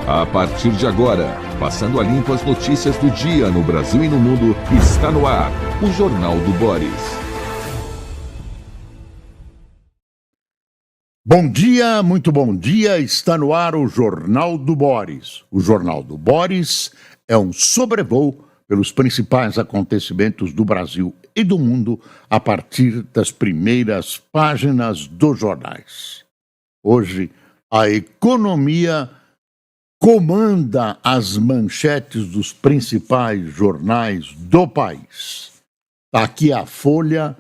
A partir de agora, passando a limpo as notícias do dia no Brasil e no mundo, está no ar o Jornal do Boris. Bom dia, muito bom dia, está no ar o Jornal do Boris. O Jornal do Boris é um sobrevoo pelos principais acontecimentos do Brasil e do mundo a partir das primeiras páginas dos jornais. Hoje, a economia comanda as manchetes dos principais jornais do país. Aqui a Folha: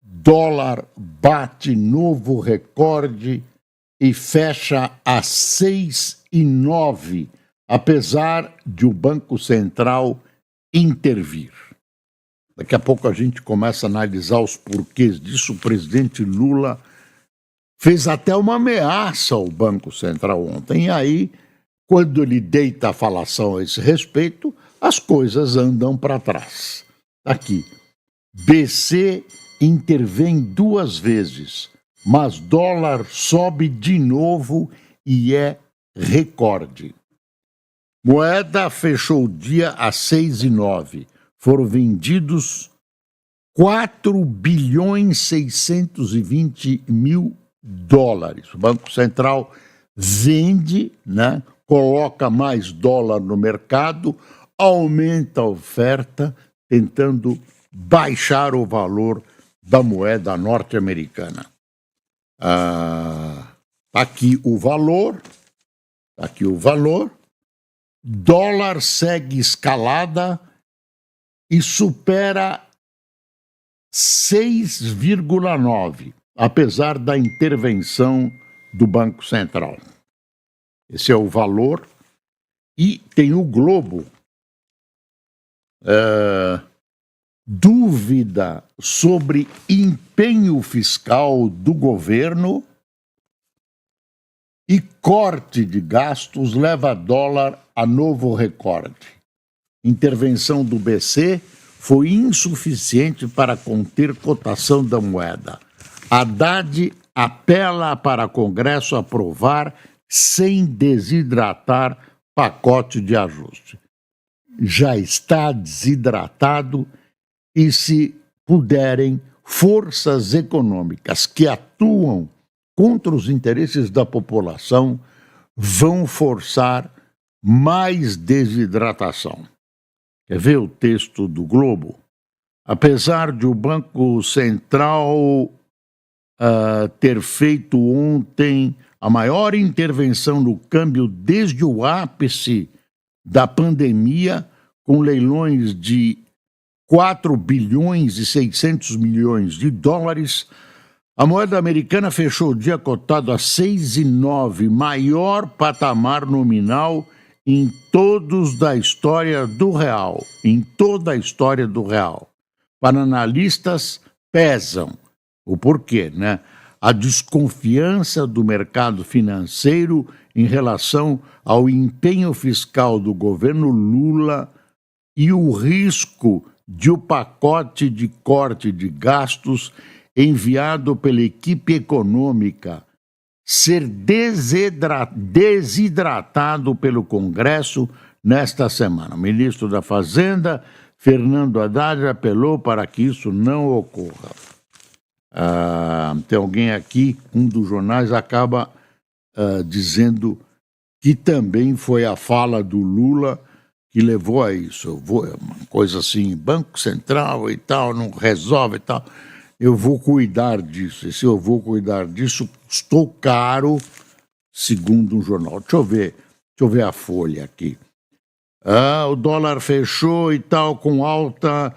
dólar bate novo recorde e fecha a 6,9, apesar de o Banco Central intervir. Daqui a pouco a gente começa a analisar os porquês disso. O presidente Lula fez até uma ameaça ao Banco Central ontem, e aí, quando ele deita a falação a esse respeito, as coisas andam para trás. Aqui, BC intervém 2 vezes, mas dólar sobe de novo e é recorde. Moeda fechou o dia a 6,9. Foram vendidos 4.620 bilhões. O Banco Central vende, coloca mais dólar no mercado, aumenta a oferta, tentando baixar o valor da moeda norte-americana. Aqui o valor. Dólar segue escalada e supera 6,9, apesar da intervenção do Banco Central. Esse é o valor. E tem o Globo. Dúvida sobre empenho fiscal do governo e corte de gastos leva dólar a novo recorde. Intervenção do BC foi insuficiente para conter cotação da moeda. Haddad apela para Congresso aprovar sem desidratar pacote de ajuste. Já está desidratado. E se puderem, forças econômicas que atuam contra os interesses da população vão forçar mais desidratação. Quer ver o texto do Globo? Apesar de o Banco Central ter feito ontem a maior intervenção no câmbio desde o ápice da pandemia, com leilões de 4,6 bilhões de dólares, a moeda americana fechou o dia cotado a 6,9, maior patamar nominal em toda a história do real. Para analistas, pesam. O porquê, A desconfiança do mercado financeiro em relação ao empenho fiscal do governo Lula e o risco de o pacote de corte de gastos enviado pela equipe econômica ser desidratado pelo Congresso nesta semana. O ministro da Fazenda, Fernando Haddad, apelou para que isso não ocorra. Tem alguém aqui, um dos jornais, acaba dizendo que também foi a fala do Lula que levou a isso. Uma coisa assim, Banco Central e tal, não resolve e tal. Eu vou cuidar disso. E se eu vou cuidar disso, custou caro, segundo um jornal. Deixa eu ver a Folha aqui. O dólar fechou e tal, com alta,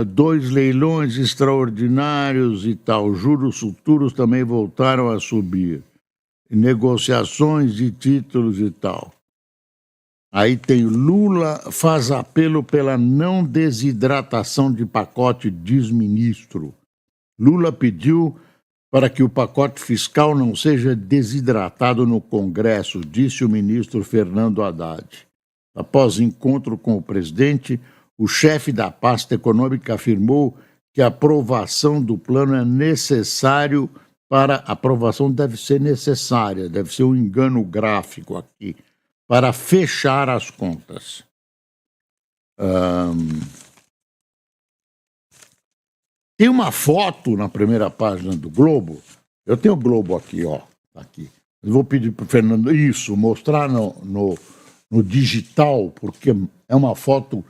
2 leilões extraordinários e tal. Juros futuros também voltaram a subir. Negociações de títulos e tal. Aí tem Lula faz apelo pela não desidratação de pacote, diz ministro. Lula pediu para que o pacote fiscal não seja desidratado no Congresso, disse o ministro Fernando Haddad. Após encontro com o presidente, o chefe da pasta econômica afirmou que a aprovação do plano é necessário a aprovação deve ser necessária, deve ser um engano gráfico aqui, para fechar as contas. Tem uma foto na primeira página do Globo. Eu tenho o Globo aqui, ó. Aqui. Eu vou pedir para o Fernando mostrar no digital, porque é uma foto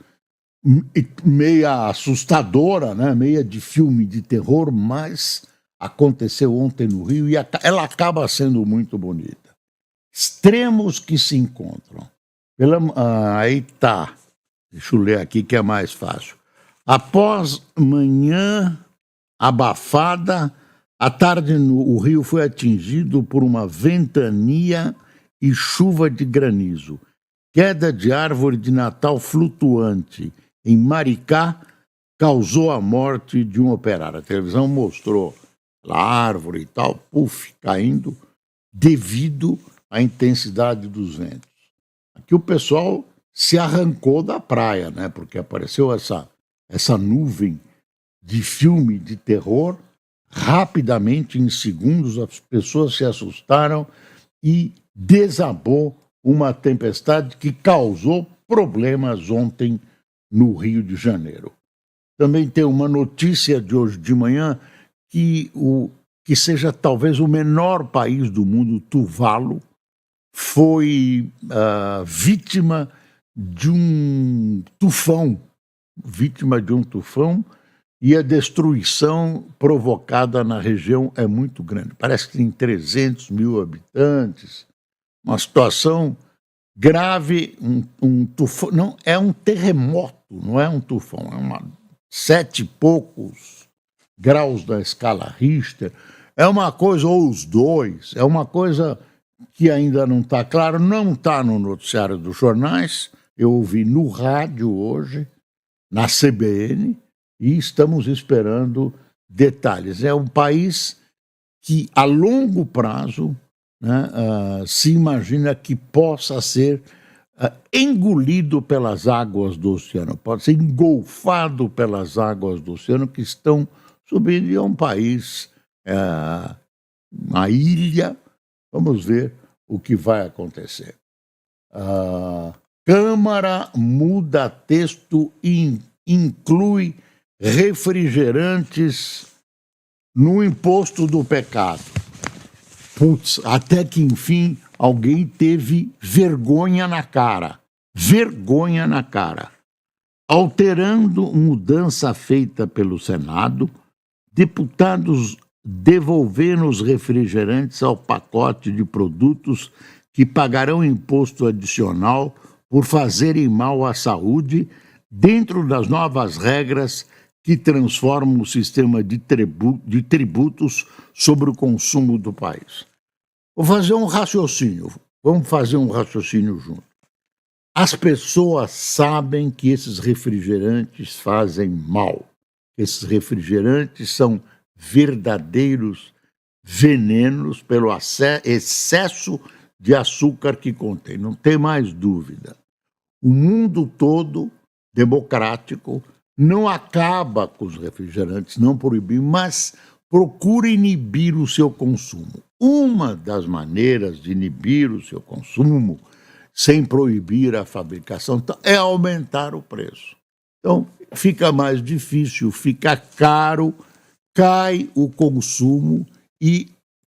meia assustadora, né? Meia de filme de terror, mas aconteceu ontem no Rio e ela acaba sendo muito bonita. Extremos que se encontram. Aí tá. Deixa eu ler aqui que é mais fácil. Após manhã abafada, à tarde o Rio foi atingido por uma ventania e chuva de granizo. Queda de árvore de Natal flutuante em Maricá causou a morte de um operário. A televisão mostrou a árvore e tal, caindo devido à intensidade dos ventos. Aqui o pessoal se arrancou da praia, né? Porque apareceu essa nuvem de filme de terror. Rapidamente, em segundos, as pessoas se assustaram e desabou uma tempestade que causou problemas ontem no Rio de Janeiro. Também tem uma notícia de hoje de manhã que seja talvez o menor país do mundo, Tuvalu, foi vítima de um tufão, e a destruição provocada na região é muito grande. Parece que tem 300 mil habitantes, uma situação grave, um tufão, não, é um terremoto, não é um tufão, é 7 e poucos graus da escala Richter, é uma coisa, ou os dois, é uma coisa que ainda não está claro, não está no noticiário dos jornais, eu ouvi no rádio hoje, na CBN, e estamos esperando detalhes. É um país que, a longo prazo, né, se imagina que possa ser engolido pelas águas do oceano, pode ser engolfado pelas águas do oceano que estão subindo. E é um país, uma ilha. Vamos ver o que vai acontecer. Câmara muda texto e inclui refrigerantes no imposto do pecado. Putz, até que enfim alguém teve vergonha na cara. Vergonha na cara. Alterando mudança feita pelo Senado, deputados devolveram os refrigerantes ao pacote de produtos que pagarão imposto adicional por fazerem mal à saúde, dentro das novas regras que transformam o sistema de tributos sobre o consumo do país. Vou fazer um raciocínio, vamos fazer um raciocínio junto. As pessoas sabem que esses refrigerantes fazem mal. Esses refrigerantes são verdadeiros venenos pelo excesso de açúcar que contém, não tem mais dúvida. O mundo todo democrático não acaba com os refrigerantes, não proibir, mas procura inibir o seu consumo. Uma das maneiras de inibir o seu consumo, sem proibir a fabricação, é aumentar o preço. Então, fica mais difícil, fica caro, cai o consumo e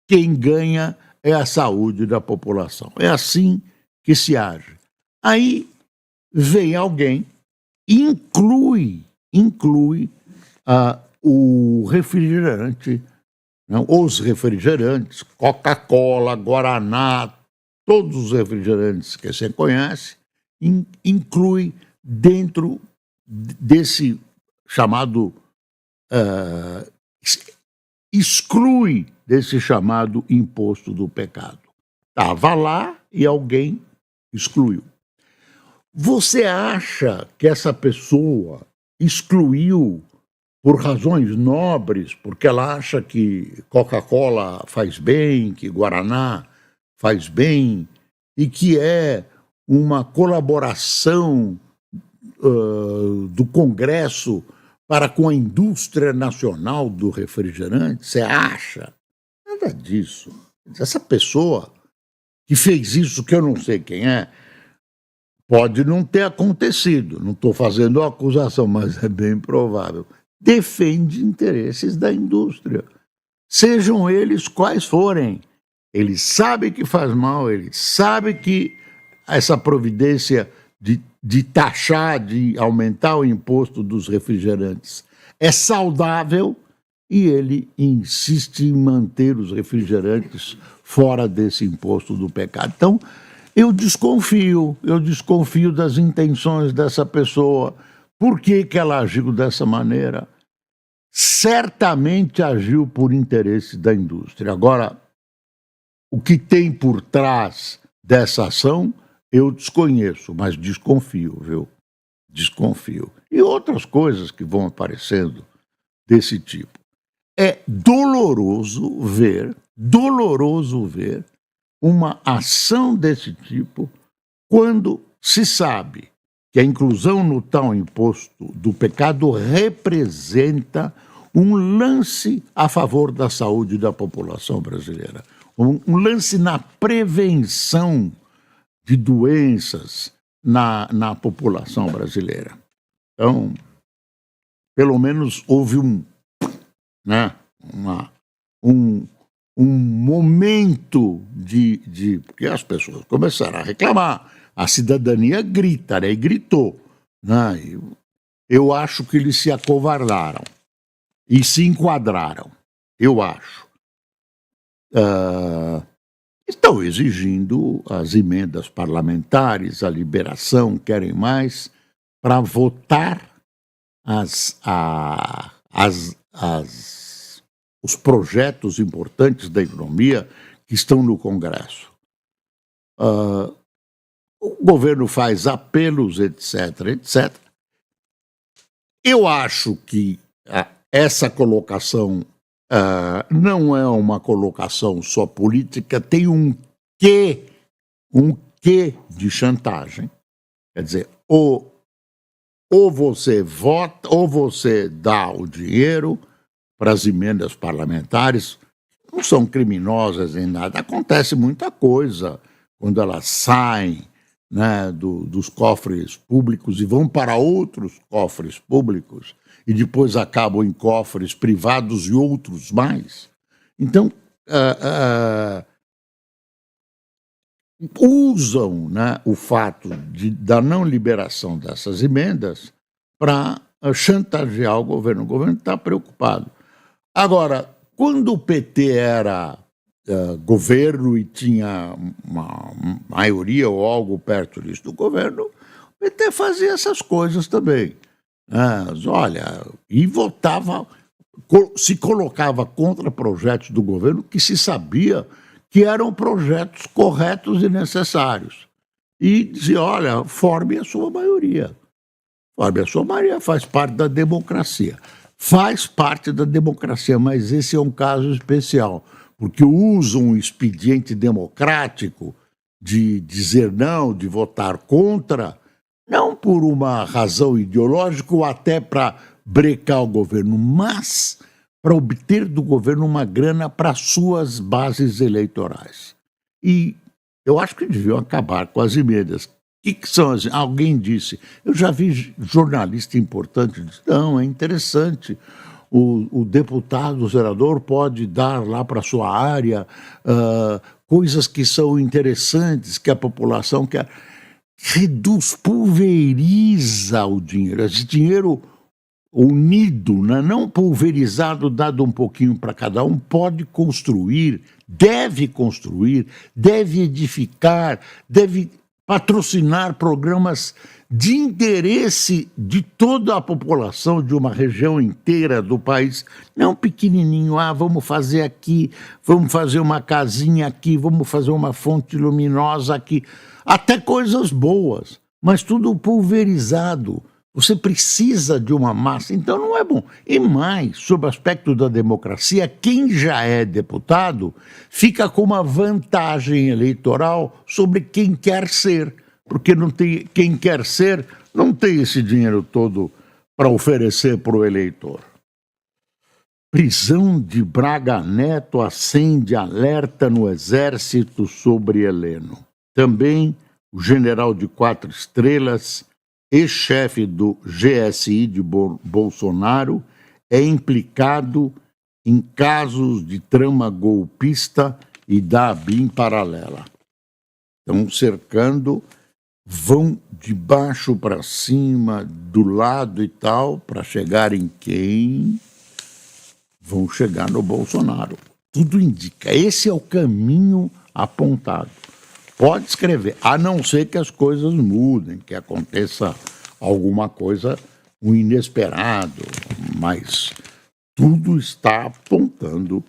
quem ganha é a saúde da população. É assim que se age. Aí vem alguém e inclui o refrigerante, não, os refrigerantes, Coca-Cola, Guaraná, todos os refrigerantes que você conhece, inclui dentro desse chamado, exclui desse chamado imposto do pecado. Estava lá e alguém excluiu. Você acha que essa pessoa excluiu por razões nobres, porque ela acha que Coca-Cola faz bem, que Guaraná faz bem, e que é uma colaboração do Congresso para com a indústria nacional do refrigerante? Você acha? Nada disso. Essa pessoa que fez isso, que eu não sei quem é, pode não ter acontecido, não estou fazendo acusação, mas é bem provável, defende interesses da indústria, sejam eles quais forem. Ele sabe que faz mal, ele sabe que essa providência de taxar, de aumentar o imposto dos refrigerantes é saudável, e ele insiste em manter os refrigerantes fora desse imposto do pecado. Então, eu desconfio das intenções dessa pessoa. Por que ela agiu dessa maneira? Certamente agiu por interesse da indústria. Agora, o que tem por trás dessa ação, eu desconheço, mas desconfio, viu? Desconfio. E outras coisas que vão aparecendo desse tipo. É doloroso ver uma ação desse tipo quando se sabe que a inclusão no tal imposto do pecado representa um lance a favor da saúde da população brasileira, um lance na prevenção de doenças na população brasileira. Então, pelo menos houve um momento de... Porque as pessoas começaram a reclamar, a cidadania grita, né? E gritou. Né? Eu acho que eles se acovardaram e se enquadraram, eu acho. Estão exigindo as emendas parlamentares, a liberação, querem mais, para votar os projetos importantes da economia que estão no Congresso. O governo faz apelos, etc, etc. Eu acho que essa colocação não é uma colocação só política, tem um quê de chantagem. Quer dizer, ou você vota, ou você dá o dinheiro para as emendas parlamentares, não são criminosas em nada. Acontece muita coisa quando elas saem, né, dos cofres públicos e vão para outros cofres públicos e depois acabam em cofres privados e outros mais. Então, usam, né, o fato da não liberação dessas emendas para chantagear o governo. O governo está preocupado. Agora, quando o PT era governo e tinha uma maioria ou algo perto disso do governo, o PT fazia essas coisas também. Olha, e votava, se colocava contra projetos do governo que se sabia que eram projetos corretos e necessários. E dizia, olha, forme a sua maioria. Forme a sua maioria, faz parte da democracia. Faz parte da democracia, mas esse é um caso especial, porque usam um expediente democrático de dizer não, de votar contra, não por uma razão ideológica ou até para brecar o governo, mas para obter do governo uma grana para suas bases eleitorais. E eu acho que deviam acabar com as emendas. O que são as... Alguém disse, eu já vi jornalista importante dizer, não, é interessante, o deputado, o senador pode dar lá para a sua área coisas que são interessantes, que a população quer. Reduz, pulveriza o dinheiro. Esse dinheiro unido, né, não pulverizado, dado um pouquinho para cada um, pode construir, deve edificar, deve patrocinar programas de interesse de toda a população de uma região inteira do país, não pequenininho, vamos fazer aqui, vamos fazer uma casinha aqui, vamos fazer uma fonte luminosa aqui, até coisas boas, mas tudo pulverizado. Você precisa de uma massa, então não é bom. E mais, sob o aspecto da democracia, quem já é deputado fica com uma vantagem eleitoral sobre quem quer ser, porque não tem, quem quer ser não tem esse dinheiro todo para oferecer para o eleitor. Prisão de Braga Neto acende alerta no Exército sobre Heleno. Também o general de 4 estrelas, ex-chefe do GSI de Bolsonaro, é implicado em casos de trama golpista e da ABIN paralela. Estão cercando, vão de baixo para cima, do lado e tal, para chegar em quem? Vão chegar no Bolsonaro. Tudo indica. Esse é o caminho apontado. Pode escrever, a não ser que as coisas mudem, que aconteça alguma coisa, um inesperado, mas tudo está apontando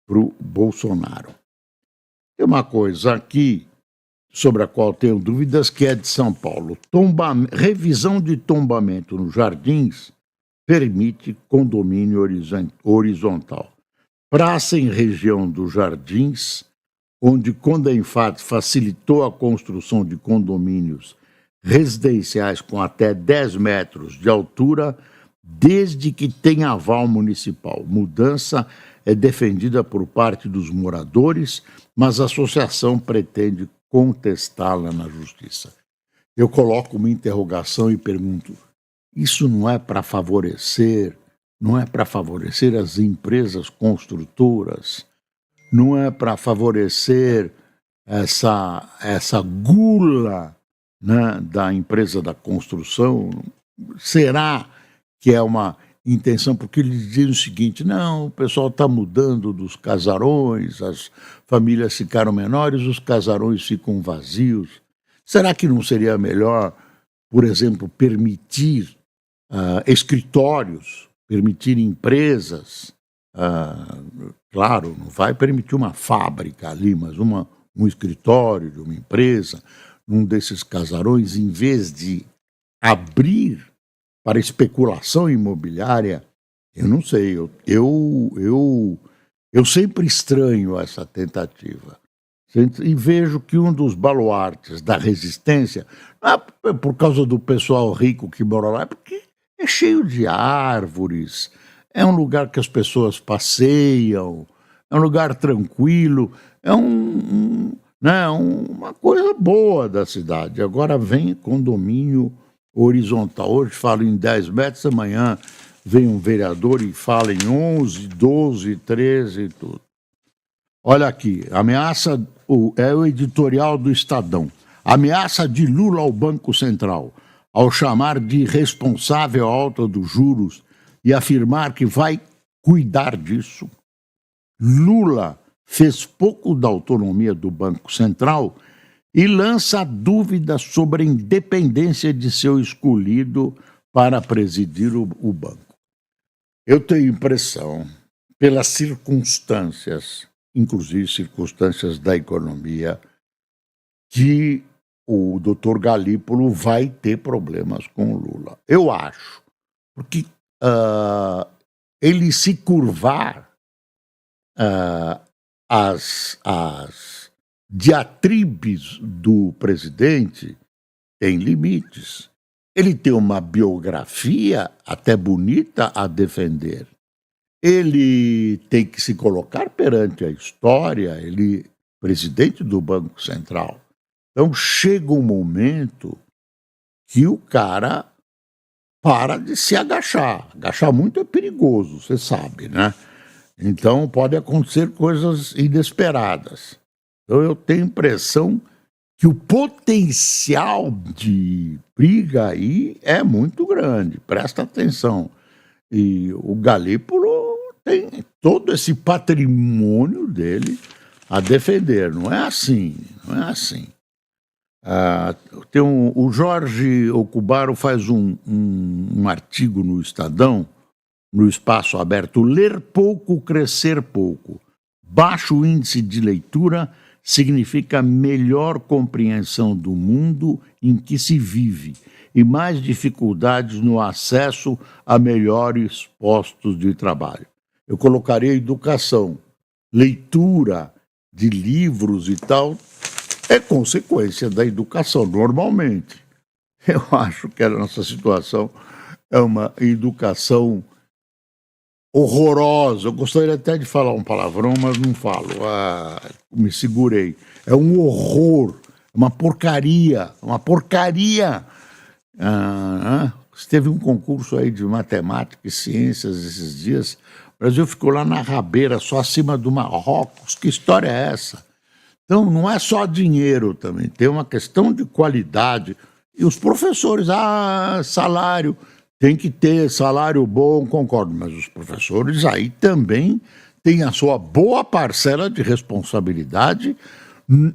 para o Bolsonaro. Tem uma coisa aqui sobre a qual tenho dúvidas, que é de São Paulo. Revisão de tombamento nos jardins permite condomínio horizontal. Praça em região dos jardins, onde Condemfat facilitou a construção de condomínios residenciais com até 10 metros de altura, desde que tenha aval municipal. Mudança é defendida por parte dos moradores, mas a associação pretende contestá-la na justiça. Eu coloco uma interrogação e pergunto, isso não é para favorecer, as empresas construtoras? Não é para favorecer essa gula, né, da empresa da construção? Será que é uma intenção? Porque eles dizem o seguinte, não, o pessoal está mudando dos casarões, as famílias ficaram menores, os casarões ficam vazios. Será que não seria melhor, por exemplo, permitir escritórios, permitir empresas? Claro, não vai permitir uma fábrica ali, mas um escritório de uma empresa, num desses casarões, em vez de abrir para especulação imobiliária. Eu não sei, eu sempre estranho essa tentativa. E vejo que um dos baluartes da resistência, não é por causa do pessoal rico que mora lá, é porque é cheio de árvores, é um lugar que as pessoas passeiam, é um lugar tranquilo, é uma coisa boa da cidade. Agora vem condomínio horizontal. Hoje falo em 10 metros, amanhã vem um vereador e fala em 11, 12, 13 e tudo. Olha aqui, é o editorial do Estadão. Ameaça de Lula ao Banco Central, ao chamar de irresponsável a alta dos juros e afirmar que vai cuidar disso. Lula fez pouco da autonomia do Banco Central e lança dúvidas sobre a independência de seu escolhido para presidir o banco. Eu tenho impressão, pelas circunstâncias, inclusive circunstâncias da economia, que o doutor Galípolo vai ter problemas com o Lula. Eu acho, porque ele se curvar às diatribes do presidente tem limites. Ele tem uma biografia até bonita a defender. Ele tem que se colocar perante a história, ele presidente do Banco Central. Então chega um momento que o cara para de se agachar. Agachar muito é perigoso, você sabe, né? Então pode acontecer coisas inesperadas. Então eu tenho a impressão que o potencial de briga aí é muito grande, presta atenção. E o Galípolo tem todo esse patrimônio dele a defender, não é assim. O Jorge Ocubaro faz um artigo no Estadão, no Espaço Aberto, Ler pouco, crescer pouco. Baixo índice de leitura significa melhor compreensão do mundo em que se vive e mais dificuldades no acesso a melhores postos de trabalho. Eu colocaria educação, leitura de livros e tal, é consequência da educação, normalmente. Eu acho que a nossa situação é uma educação horrorosa. Eu gostaria até de falar um palavrão, mas não falo. Me segurei. É um horror Uma porcaria, uma porcaria. Teve um concurso aí de matemática e ciências esses dias. O Brasil ficou lá na rabeira, só acima do Marrocos. Que história é essa? Então, não é só dinheiro também, tem uma questão de qualidade. E os professores, salário, tem que ter salário bom, concordo, mas os professores aí também têm a sua boa parcela de responsabilidade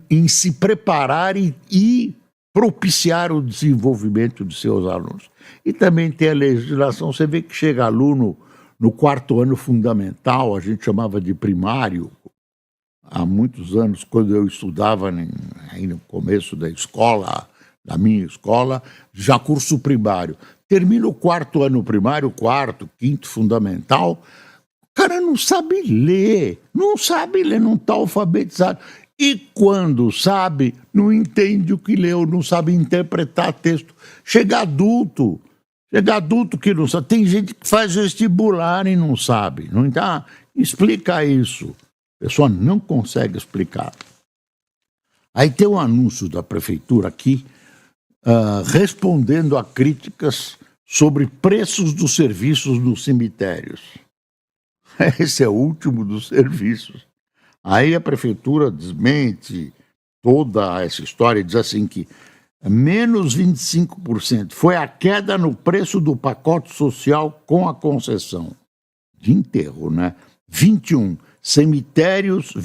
em se preparar e propiciar o desenvolvimento de seus alunos. E também tem a legislação, você vê que chega aluno no 4º ano fundamental, a gente chamava de primário, há muitos anos, quando eu estudava aí no começo da escola, da minha escola, já curso primário. Termina o 4º ano primário, 4º, 5º fundamental, o cara não sabe ler, não está alfabetizado. E quando sabe, não entende o que leu, não sabe interpretar texto. Chega adulto que não sabe. Tem gente que faz vestibular e não sabe. Não tá? Explica isso. A pessoa não consegue explicar. Aí tem um anúncio da prefeitura aqui, respondendo a críticas sobre preços dos serviços nos cemitérios. Esse é o último dos serviços. Aí a prefeitura desmente toda essa história e diz assim que menos 25% foi a queda no preço do pacote social com a concessão de enterro, né? 21 cemitérios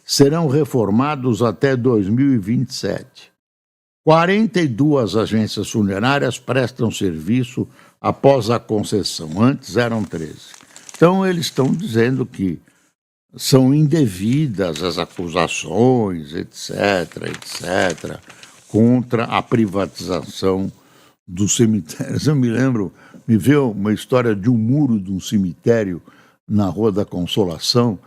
serão reformados até 2027. 42 agências funerárias prestam serviço após a concessão, antes eram 13. Então eles estão dizendo que são indevidas as acusações, etc., contra a privatização dos cemitérios. Eu me veio uma história de um muro de um cemitério na Rua da Consolação,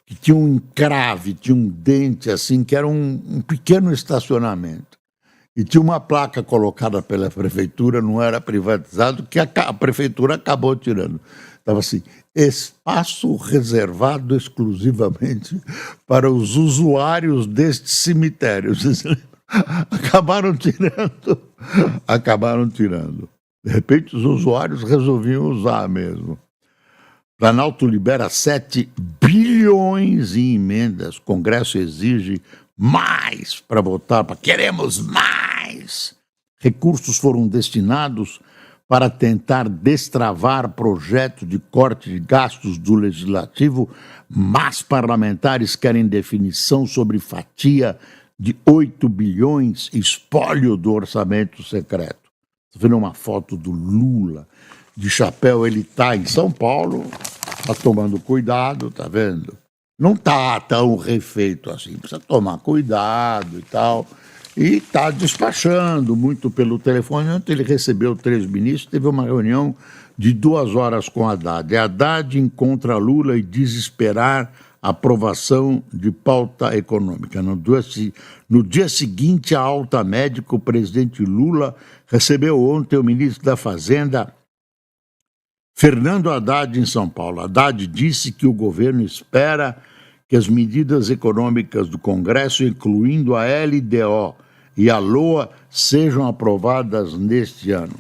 que tinha um encrave, tinha um dente assim, que era um pequeno estacionamento. E tinha uma placa colocada pela prefeitura, não era privatizado, que a prefeitura acabou tirando. Estava assim, espaço reservado exclusivamente para os usuários deste cemitério. Acabaram tirando. De repente, os usuários resolviam usar mesmo. Planalto libera 7 bilhões em emendas. Congresso exige mais para votar. Queremos mais! Recursos foram destinados para tentar destravar projeto de corte de gastos do Legislativo, mas parlamentares querem definição sobre fatia de 8 bilhões, espólio do orçamento secreto. Estou vendo uma foto do Lula de chapéu, ele está em São Paulo, está tomando cuidado, está vendo? Não está tão refeito assim, precisa tomar cuidado e tal. E está despachando muito pelo telefone. Ontem ele recebeu 3 ministros, teve uma reunião de 2 horas com Haddad. Haddad encontra Lula e diz esperar aprovação de pauta econômica. No dia seguinte, a alta médica, o presidente Lula recebeu ontem o ministro da Fazenda, Fernando Haddad, em São Paulo. Haddad disse que o governo espera que as medidas econômicas do Congresso, incluindo a LDO e a LOA, sejam aprovadas neste ano.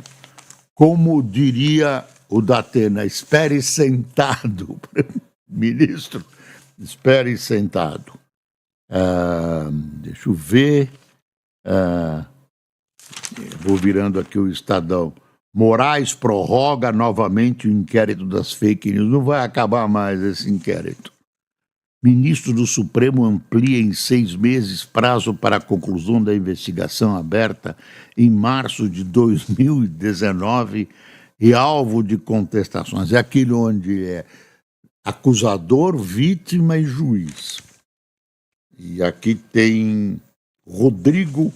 Como diria o Datena, espere sentado, ministro, espere sentado. Deixa eu ver. Vou virando aqui o Estadão. Moraes prorroga novamente o inquérito das fake news. Não vai acabar mais esse inquérito. Ministro do Supremo amplia em 6 meses prazo para a conclusão da investigação aberta em março de 2019 e alvo de contestações. É aquilo onde é acusador, vítima e juiz. E aqui tem Rodrigo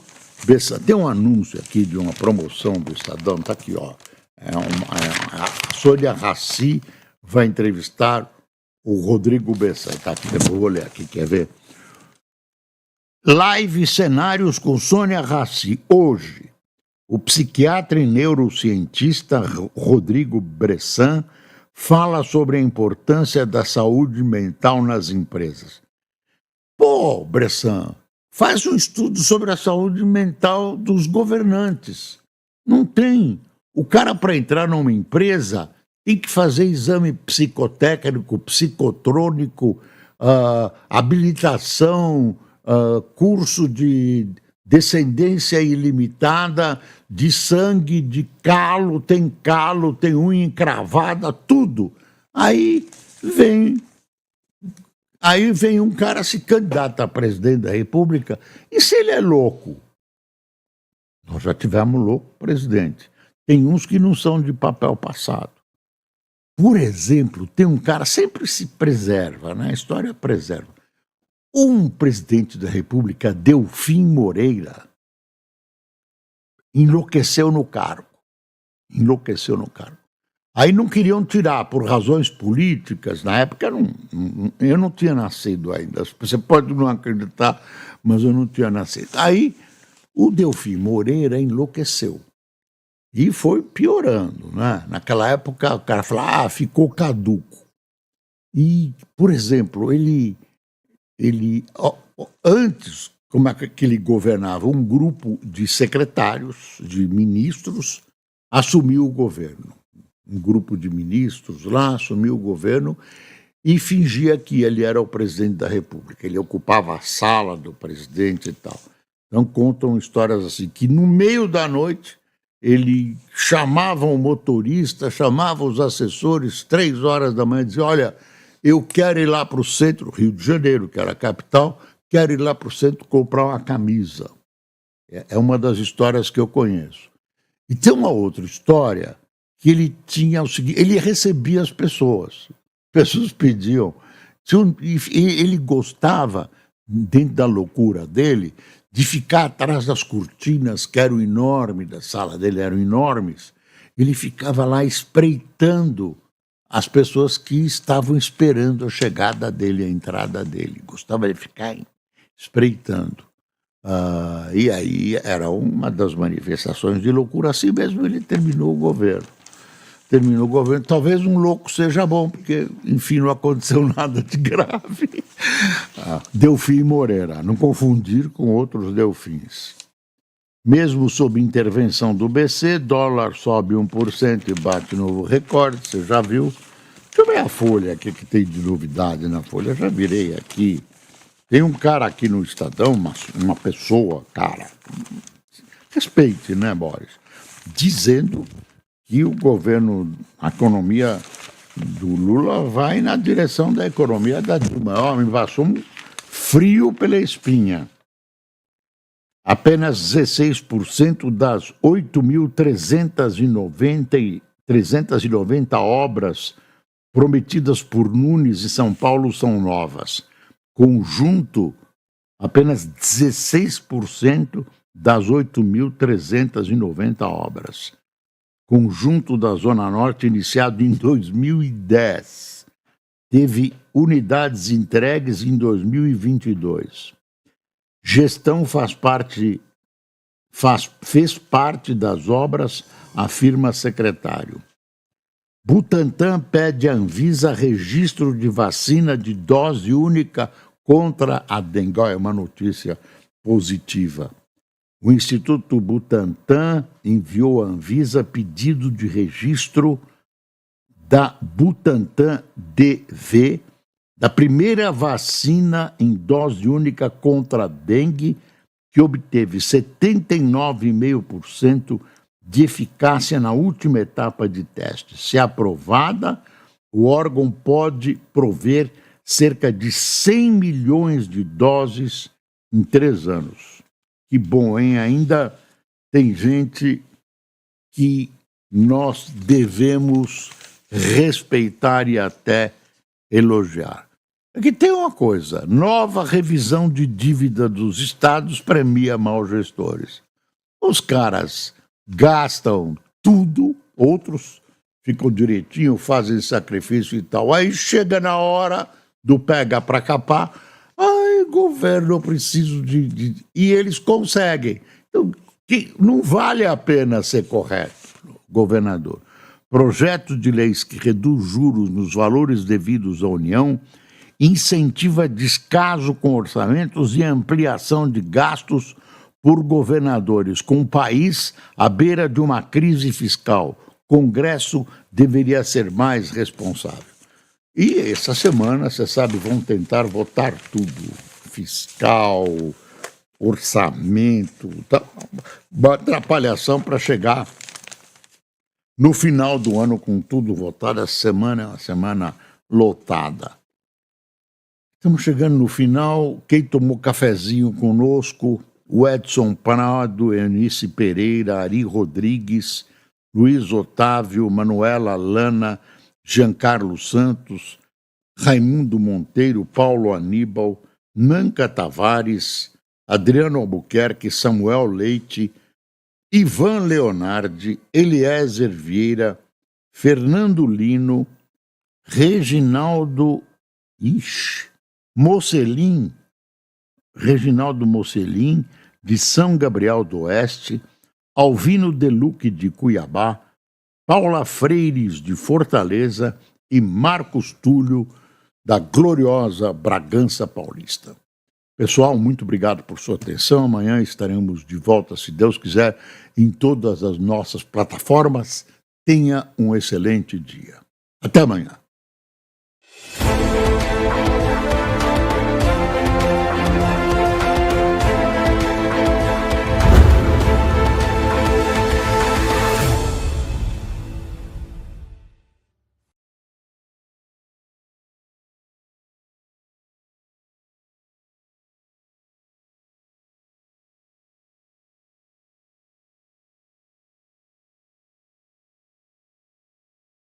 Bessa. Tem um anúncio aqui de uma promoção do Estadão, está aqui, ó. A Sônia Raci vai entrevistar o Rodrigo Bessa. Está aqui, depois eu vou ler aqui, quer ver? Live Cenários com Sônia Raci. Hoje, o psiquiatra e neurocientista Rodrigo Bressan fala sobre a importância da saúde mental nas empresas. Pô, Bressan, Faz um estudo sobre a saúde mental dos governantes. Não tem. O cara, para entrar numa empresa, tem que fazer exame psicotécnico, psicotrônico, habilitação, curso de descendência ilimitada, de sangue, de calo, tem unha encravada, tudo. Aí vem um cara se candidata a presidente da República, e se ele é louco? Nós já tivemos louco presidente. Tem uns que não são de papel passado. Por exemplo, tem um cara, sempre se preserva, né? A história preserva. Um presidente da República, Delfim Moreira, enlouqueceu no cargo. Aí não queriam tirar por razões políticas. Na época eu não tinha nascido ainda. Você pode não acreditar, mas eu não tinha nascido. Aí o Delfim Moreira enlouqueceu. E foi piorando, né? Naquela época o cara falava, ficou caduco. E, por exemplo, ele antes, como é que ele governava? Um grupo de secretários, de ministros, assumiu o governo. Um grupo de ministros lá assumiu o governo e fingia que ele era o presidente da República. Ele ocupava a sala do presidente e tal. Então contam histórias assim, que no meio da noite ele chamava o motorista, chamava os assessores, 3 horas da manhã, dizia, olha, eu quero ir lá para o centro, Rio de Janeiro, que era a capital, quero ir lá para o centro comprar uma camisa. É uma das histórias que eu conheço. E tem uma outra história que ele tinha o seguinte, ele recebia as pessoas pediam, ele gostava, dentro da loucura dele, de ficar atrás das cortinas, que eram enormes, da sala dele eram enormes, ele ficava lá espreitando as pessoas que estavam esperando a chegada dele, a entrada dele. Gostava de ficar espreitando. E aí era uma das manifestações de loucura. Assim mesmo ele terminou o governo. Talvez um louco seja bom, porque, enfim, não aconteceu nada de grave. Delfim Moreira, não confundir com outros Delfins. Mesmo sob intervenção do BC, dólar sobe 1% e bate novo recorde, você já viu. Deixa eu ver a Folha, o que tem de novidade na Folha, eu já virei aqui. Tem um cara aqui no Estadão, uma pessoa, cara, respeite, né, Boris, dizendo que o governo, a economia do Lula vai na direção da economia da Dilma. Me passou um frio pela espinha. Apenas 16% das 8.390 obras prometidas por Nunes em São Paulo são novas. Conjunto, apenas 16% das 8.390 obras. Conjunto da Zona Norte, iniciado em 2010, teve unidades entregues em 2022. Gestão fez parte das obras, afirma secretário. Butantan pede à Anvisa registro de vacina de dose única contra a dengue. É uma notícia positiva. O Instituto Butantan enviou à Anvisa pedido de registro da Butantan DV, da primeira vacina em dose única contra a dengue, que obteve 79,5% de eficácia na última etapa de teste. Se aprovada, o órgão pode prover cerca de 100 milhões de doses em 3 anos. Que bom, hein? Ainda tem gente que nós devemos respeitar e até elogiar. Aqui tem uma coisa, nova revisão de dívida dos estados premia maus gestores. Os caras gastam tudo, outros ficam direitinho, fazem sacrifício e tal. Aí chega na hora do pega para capar, governo, eu preciso de... E eles conseguem. Então, não vale a pena ser correto, governador. Projeto de leis que reduz juros nos valores devidos à União incentiva descaso com orçamentos e ampliação de gastos por governadores, com o país à beira de uma crise fiscal. Congresso deveria ser mais responsável. E essa semana, você sabe, vão tentar votar tudo. Fiscal, orçamento, tá, uma atrapalhação para chegar no final do ano com tudo votado. Essa semana é uma semana lotada. Estamos chegando no final. Quem tomou cafezinho conosco? O Edson Prado, Eunice Pereira, Ari Rodrigues, Luiz Otávio, Manuela Lana, Giancarlo Santos, Raimundo Monteiro, Paulo Aníbal, Nanca Tavares, Adriano Albuquerque, Samuel Leite, Ivan Leonardi, Eliezer Vieira, Fernando Lino, Reginaldo Mocelin, Reginaldo Mocelin, de São Gabriel do Oeste, Alvino Deluque, de Cuiabá, Paula Freires, de Fortaleza, e Marcos Túlio, da gloriosa Bragança Paulista. Pessoal, muito obrigado por sua atenção. Amanhã estaremos de volta, se Deus quiser, em todas as nossas plataformas. Tenha um excelente dia. Até amanhã.